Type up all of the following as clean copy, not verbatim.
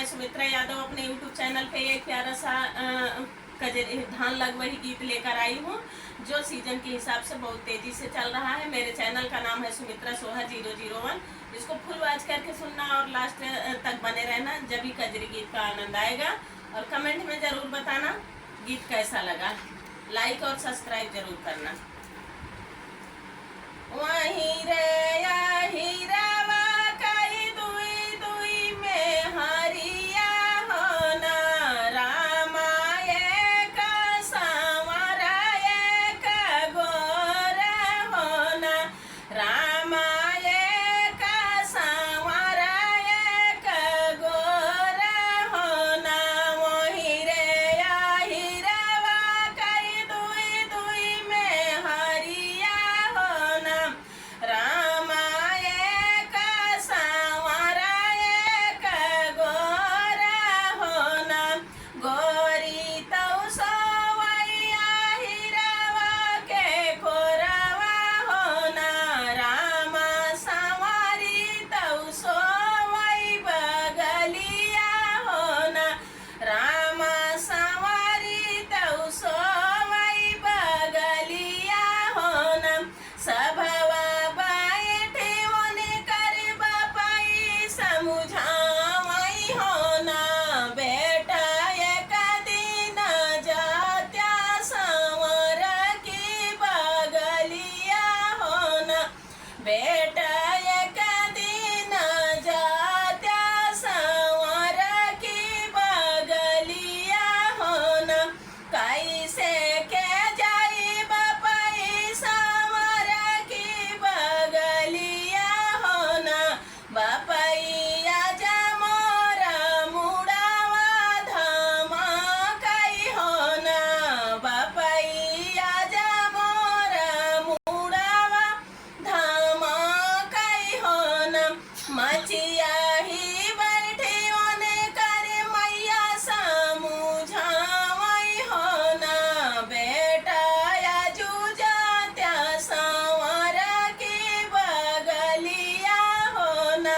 मैं सुमित्रा यादव अपने YouTube channel पे एक प्यारा सा धान लगवही गीत लेकर आई हूँ, जो सीजन के हिसाब से बहुत तेजी से चल रहा है। मेरे चैनल का नाम है सुमित्रा सोहा 001। इसको फुल वॉच करके सुनना और लास्ट तक बने रहना, जब भी कजरी गीत का आनंद आएगा। और कमेंट में ज़रूर बताना गीत कैसा लगा। लाइक और सब्सक्राइब जरूर करना। वहीं रे या हीरावा कई दुई दुई में हरिया होना, रामा एक संवरा एक गोरा होना, रामा एक संवरा एक गोरा होना। वहीं रे या हीरावा कई दुई दुई में हरिया होना, रामा एक संवरा एक गोरा होना। गोरी तौ सोवैया हीरावा के कोरवा होना, रामा संवारी तौ सोवै बगलिया होना, रामा संवारी तौ सोवै बगलिया होना। सभवा बैठे ओने कर बापाई समुझावई होना, बेटा एक दिन जात्या संवर की बगलिया होना, बेटा एक दिन जात्या संवर की बगलिया होना। कैसे के जाई बापाई संवर की बगलिया होना, बापैया जमोरा मुड़ावा धामा कई होना, बापैया जमोरा मुड़ावा धामा कई होना। मचिया ही बैठी ओने कर मैया समुझावई होना, बेटा या जुजात्या संवर की बगलिया होना,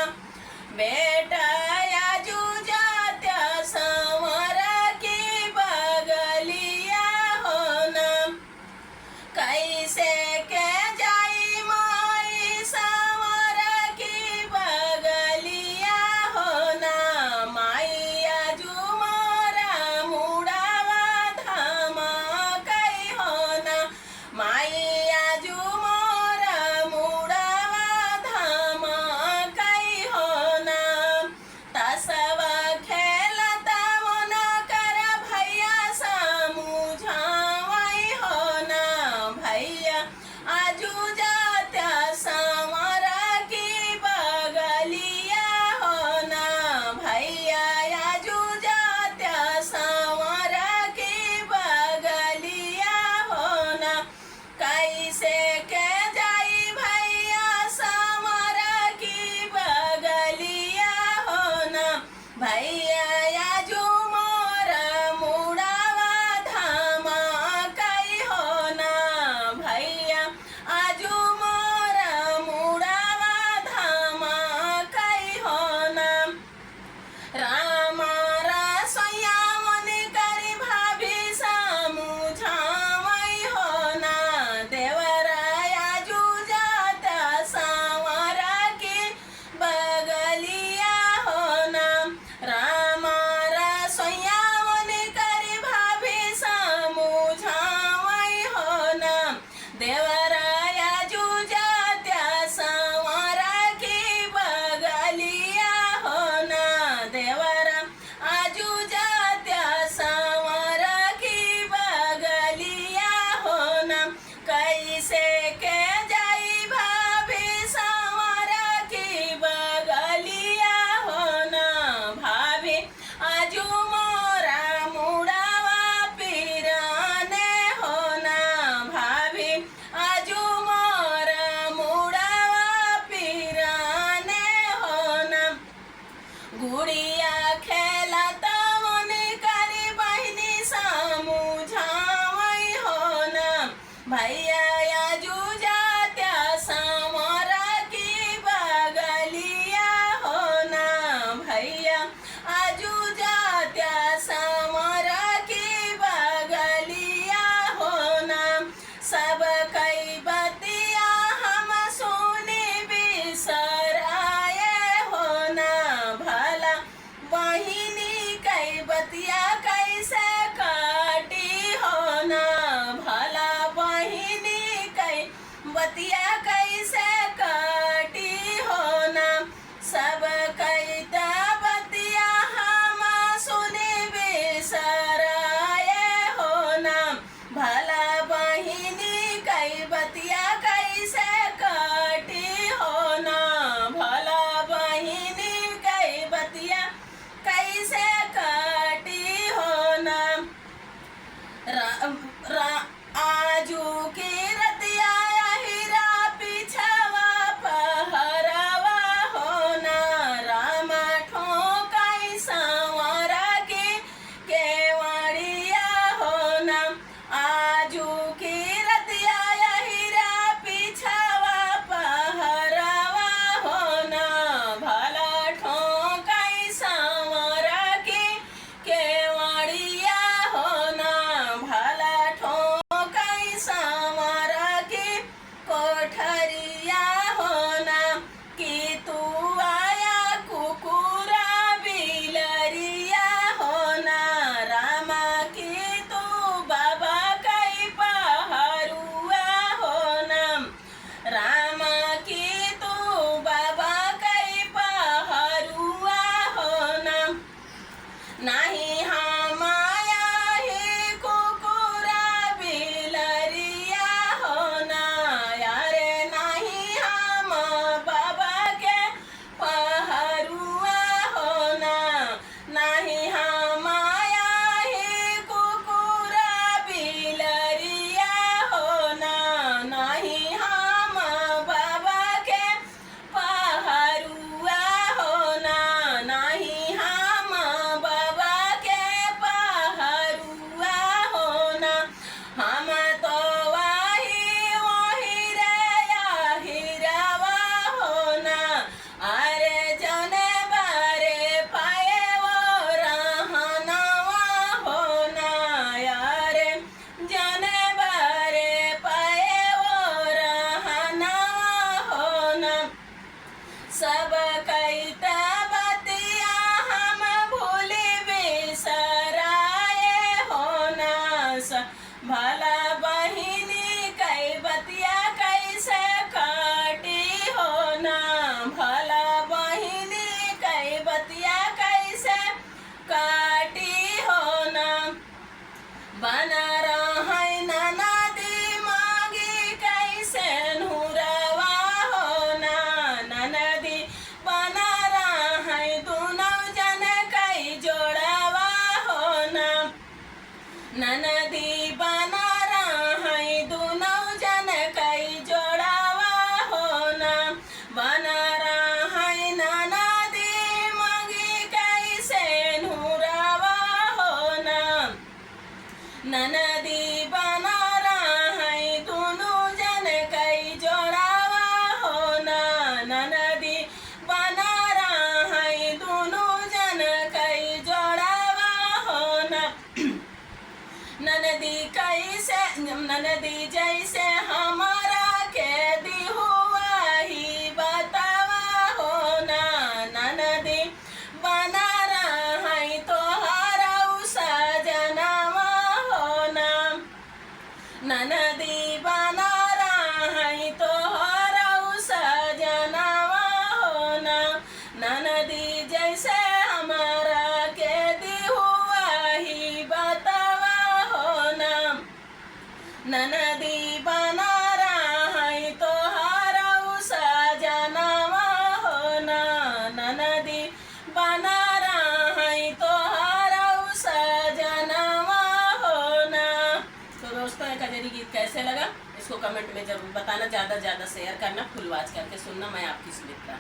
बेटा या जुजात्या संवर की बगलिया होना। कैसे के जाई माई संवर की बगलिया होना, माईया जुमोरा मुड़ावा धामा कई होना, माईया जुमोरा मुड़ावा धामा कई होना। तसवा खेलता मन कर भैया समुझावई होना, भैया आजू जात्या संवर की बगलिया होना, भैया आजू जात्या संवर की बगलिया होना। कैसे के जाई भैया संवर की बगलिया होना, भैया आजू मोरा मुड़ावा धामा कई होना, भैया आजू मोरा मुड़ावा धामा कई होना। रामा रसोइया मन करी भाभी समुझावई होना, देवराया जुजात्या संवर की बगलिया होना, राम रतिया कैसे काटी हो ना। बना रही ननदी मांगी कैसे नूरवा हो ना। ननदी बना रही दोनों जन कई जोड़वा हो ना। ननदी बना रही दोनों जन कई जोड़वा हो ना। बना रही ननदी मांगी कैसे नूरवा हो ना। ननदी बना रही दोनों जन कई जोड़वा हो ना। ननदी बना रही दोनों जन कई जोड़वा हो ना। ननदी कैसे ननदी जैसे हमारा के दी हुआ ही बतावा हो ना। ननदी बना रही तोहरा सजनवा हो ना। ननदी बना रही तोहरा सजनवा हो ना। ननदी जैसे हमारा के दी हुआ ही बतावा हो ना। ननदी बना रही तोहरा सजनवा हो ना। ननदी बना रही तोहरा सजनवा हो ना। तो दोस्तों ये कजरी गीत कैसे लगा इसको कमेंट में जरूर बताना। ज़्यादा से ज़्यादा शेयर करना, फुल वॉच करके सुनना। मैं आपकी सुमित्रा।